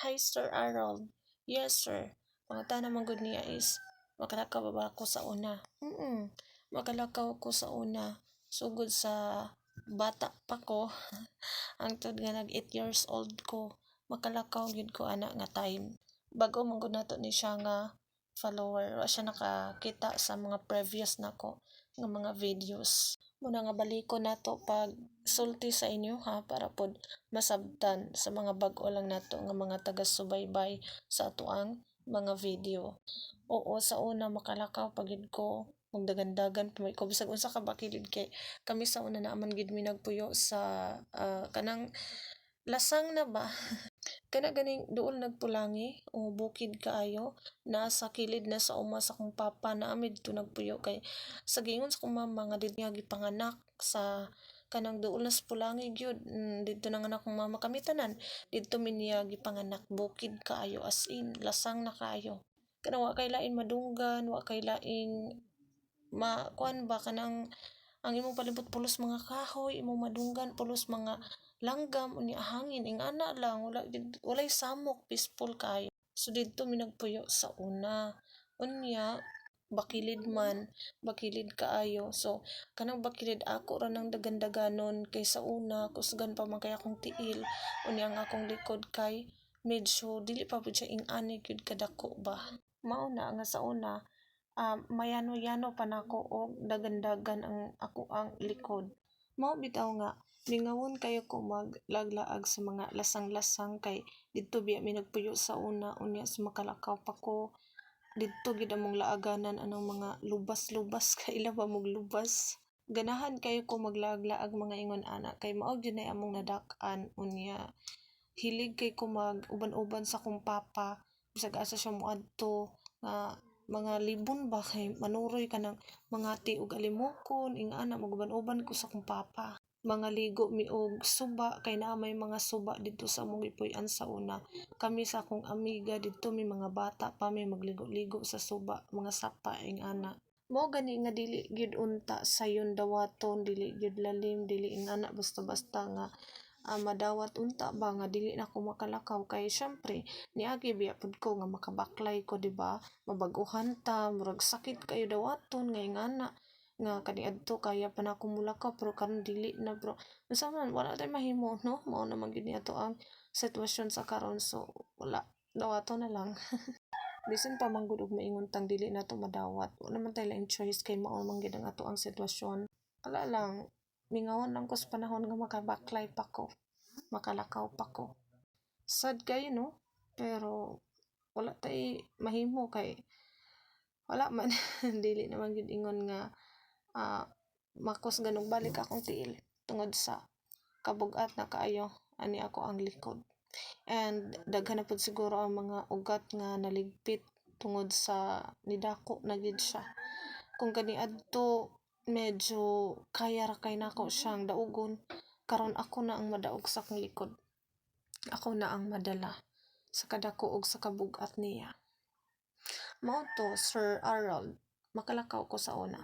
Hi, Sir Harold. Yes, sir. Pangata naman gud niya is, makalakaw ba ba ako sa una? Makalakaw ko sa una. Sugod sa bata pa ko, hangtod nga nag 8 years old ko, makalakaw gyud ko ana nga time. Bago man gud nato ni siya nga follower, wa siya nakakita sa mga previous nako nga mga videos. Muna nga baliko nato pag sulti sa inyo ha, para pod masabtan sa mga bag-o lang nato nga mga taga-subaybay sa atuang mga video. Oo, sa una makalakaw pagid ko, magdagandagan pa may ko bisag unsa ka bakilid kay kami sa una naaman gid mi nagpuyo sa kanang lasang na ba. Kana ganing duol nagpulangi o bukid kaayo na sa kilid na sa uma sa kong papa na amid to nagpuyo kay sa gingon sa kong mama nga dito nga gipanganak sa kanang duol na sa pulangi gyud. Dito na nga na akong mama kami tanan dito mi niya gipanganak bukid kaayo as in lasang na kaayo. Kanang wa kay lain madunggan, wa kay laing kuan ba kanang ang imong palibot pulos mga kahoy, imong madunggan pulos mga langgam unya hangin ingana lang walay samok, peaceful kayo. So didto mi nagpuyo sa una. Unya bakilid man, bakilid kaayo. So kanang bakilid ako ra nang dagan-daganon kay sa una kusgan pa man kay akong tiil. Unya ang akong likod kay medyo dili pa pud siya ing-ani gyud kadako ba. Mao na nga sa una mayano-yano pa nako og dagan-dagan ang ako ang likod. Mao bitaw nga ningawon kayo ko maglaglaag sa mga lasang-lasang kay didto biya mi nagpuyo sa una unya sa makalakaw pa ko didto gid among laaganan anong mga lubas-lubas kaila ba mog lubas. Ganahan kayo ko maglaag-laag mga ingon ana kay mao gyud na among nadak-an unya hilig kay ko mag uban-uban sa kong papa bisag asa siya moadto nga mga libon ba kay manuroy ka ng mga ti og alimokon ingana maguban-uban ko sa kong papa mga ligo mi og suba kay naa may mga suba dito sa among gipuy-an sa una kami sa akong amiga dito may mga bata pa may magligo-ligo sa suba mga sapa ingana mo gani nga dili gyud unta sayon dawaton dili gyud lalim dili ingana basta-basta nga madawat unta ba nga dili na ko makalakaw kay syempre niagi biya pud ko nga makabaklay ko di ba mabaguhan ta murag sakit kayo dawaton nga ingana nga kaniadto kaya pa na ako mulakaw pero karon dili na bro unsa man wala tay mahimo no mao naman gid ni ato ang sitwasyon sa karon so wala dawaton na lang. Bisan pa man gud og maingon tang dili nato madawat wala man tay laing choice kay mao man gid ang ato ang sitwasyon wala lang mingawon lang ko sa panahon nga makabaklay pa ko makalakaw pa ko sad kayo no pero wala tay mahimo kay wala man dili naman gid ingon nga makos ganong balik akong tiil tungod sa kabug-at na kaayo ani ako ang likod and daghan na pud siguro ang mga ugat nga naligpit tungod sa nidako na gid siya kung kaniadto medyo kaya ra kay nako siyang daugon karon ako na ang madaog sa akong likod ako na ang madala sa kadako ug sa kabug-at niya mao to Sir Harold makalakaw ko sa una